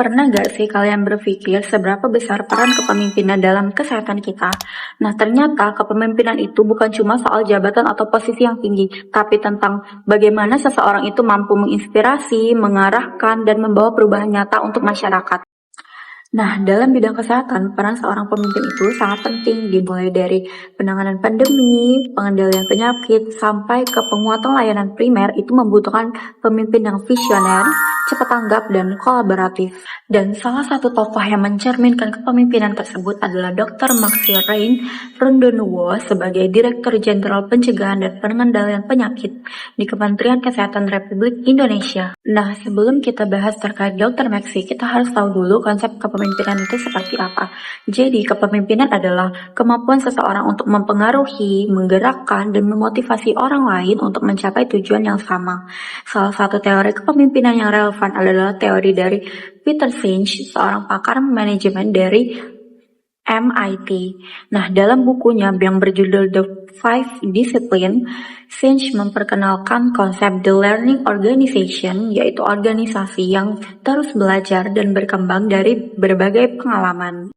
Pernah gak sih kalian berpikir seberapa besar peran kepemimpinan dalam kesehatan kita? Nah, ternyata kepemimpinan itu bukan cuma soal jabatan atau posisi yang tinggi, tapi tentang bagaimana seseorang itu mampu menginspirasi, mengarahkan, dan membawa perubahan nyata untuk masyarakat. Nah, dalam bidang kesehatan, peran seorang pemimpin itu sangat penting, dimulai dari penanganan pandemi, pengendalian penyakit, sampai ke penguatan layanan primer itu membutuhkan pemimpin yang visioner, cepat tanggap, dan kolaboratif. Dan salah satu tokoh yang mencerminkan kepemimpinan tersebut adalah Dr. Maxi Rain Rondonuwo sebagai Direktur Jenderal Pencegahan dan Pengendalian Penyakit di Kementerian Kesehatan Republik Indonesia. Nah, sebelum kita bahas terkait Dr. Maxi, kita harus tahu dulu konsep kepemimpinan itu seperti apa. Jadi, kepemimpinan adalah kemampuan seseorang untuk mempengaruhi, menggerakkan, dan memotivasi orang lain untuk mencapai tujuan yang sama. Salah satu teori kepemimpinan yang relevan adalah teori dari Peter Senge, seorang pakar manajemen dari MIT. Nah, dalam bukunya yang berjudul The Five Discipline, Senge memperkenalkan konsep The Learning Organization, yaitu organisasi yang terus belajar dan berkembang dari berbagai pengalaman.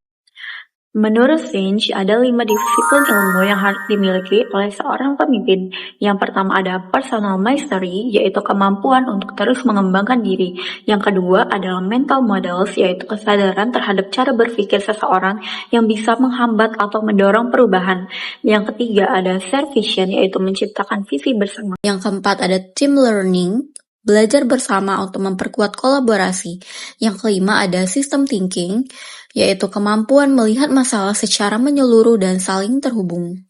Menurut Senge, ada 5 disiplin ilmu yang harus dimiliki oleh seorang pemimpin. Yang pertama ada personal mastery, yaitu kemampuan untuk terus mengembangkan diri. Yang kedua adalah mental models, yaitu kesadaran terhadap cara berpikir seseorang yang bisa menghambat atau mendorong perubahan. Yang ketiga ada share vision, yaitu menciptakan visi bersama. Yang keempat ada team learning, belajar bersama untuk memperkuat kolaborasi. Yang kelima ada system thinking, yaitu kemampuan melihat masalah secara menyeluruh dan saling terhubung.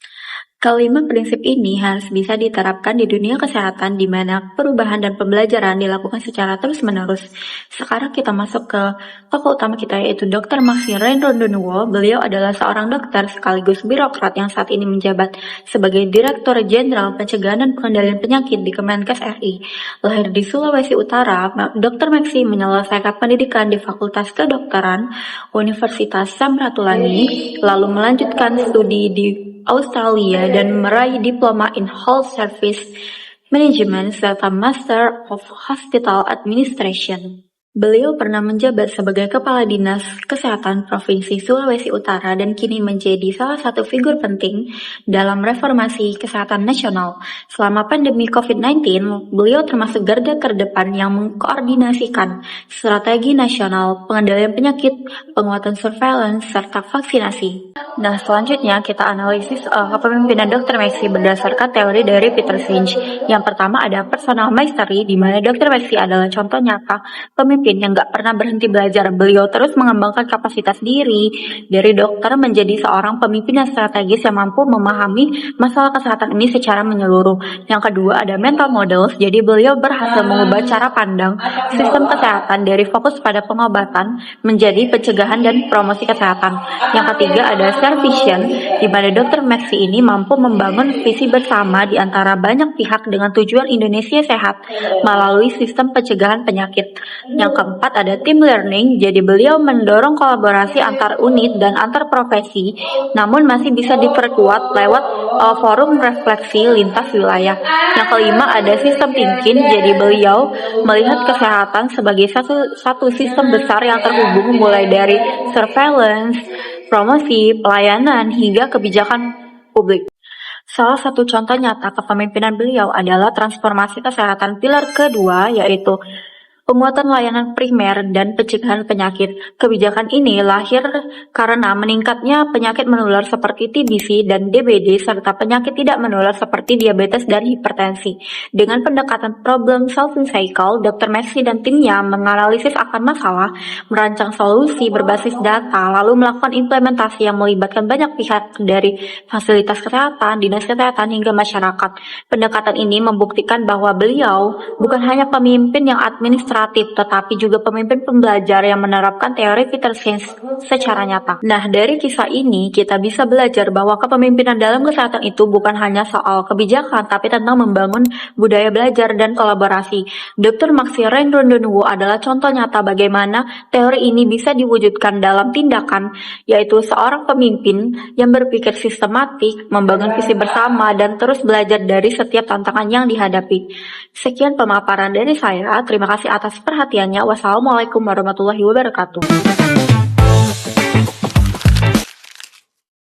Kelima prinsip ini harus bisa diterapkan di dunia kesehatan di mana perubahan dan pembelajaran dilakukan secara terus-menerus. Sekarang kita masuk ke tokoh utama kita yaitu Dr. Maxi Rain Rondonuwo. Beliau adalah seorang dokter sekaligus birokrat yang saat ini menjabat sebagai Direktur Jenderal Pencegahan dan Pengendalian Penyakit di Kemenkes RI. Lahir di Sulawesi Utara, Dr. Maxi menyelesaikan pendidikan di Fakultas Kedokteran Universitas Samratulangi, lalu melanjutkan studi di Australia dan meraih diploma in Health Service Management serta Master of Hospital Administration. Beliau pernah menjabat sebagai Kepala Dinas Kesehatan Provinsi Sulawesi Utara dan kini menjadi salah satu figur penting dalam reformasi kesehatan nasional. Selama pandemi COVID-19, beliau termasuk garda terdepan yang mengkoordinasikan strategi nasional pengendalian penyakit, penguatan surveillance, serta vaksinasi. Nah, selanjutnya kita analisis kepemimpinan Dr. Maxi berdasarkan teori dari Peter Senge. Yang pertama ada personal mastery, di mana Dr. Maxi adalah contoh nyata pemimpin yang gak pernah berhenti belajar. Beliau terus mengembangkan kapasitas diri dari dokter menjadi seorang pemimpin yang strategis yang mampu memahami masalah kesehatan ini secara menyeluruh. Yang kedua ada mental models, jadi beliau berhasil mengubah cara pandang sistem kesehatan dari fokus pada pengobatan menjadi pencegahan dan promosi kesehatan. Yang ketiga ada share vision, di mana Dr. Maxi ini mampu membangun visi bersama di antara banyak pihak dengan tujuan Indonesia sehat melalui sistem pencegahan penyakit. Yang keempat ada team learning, jadi beliau mendorong kolaborasi antar unit dan antar profesi, namun masih bisa diperkuat lewat forum refleksi lintas wilayah. Yang kelima ada system thinking, jadi beliau melihat kesehatan sebagai satu sistem besar yang terhubung mulai dari surveillance, promosi, pelayanan, hingga kebijakan publik. Salah satu contoh nyata kepemimpinan beliau adalah transformasi kesehatan pilar kedua, yaitu penguatan layanan primer dan pencegahan penyakit. Kebijakan ini lahir karena meningkatnya penyakit menular seperti TBC dan DBD serta penyakit tidak menular seperti diabetes dan hipertensi. Dengan pendekatan problem solving cycle, Dr. Maxi dan timnya menganalisis akan masalah, merancang solusi berbasis data, lalu melakukan implementasi yang melibatkan banyak pihak dari fasilitas kesehatan, dinas kesehatan, hingga masyarakat. Pendekatan ini membuktikan bahwa beliau bukan hanya pemimpin yang administratif, tetapi juga pemimpin pembelajar yang menerapkan teori Peter Senge secara nyata. Nah, dari kisah ini kita bisa belajar bahwa kepemimpinan dalam kesehatan itu bukan hanya soal kebijakan, tapi tentang membangun budaya belajar dan kolaborasi. Dr. Maxi Rain Rondonuwo adalah contoh nyata bagaimana teori ini bisa diwujudkan dalam tindakan, yaitu seorang pemimpin yang berpikir sistematik, membangun visi bersama, dan terus belajar dari setiap tantangan yang dihadapi. Sekian pemaparan dari saya. Terima kasih atas atas perhatiannya. Wassalamualaikum warahmatullahi wabarakatuh.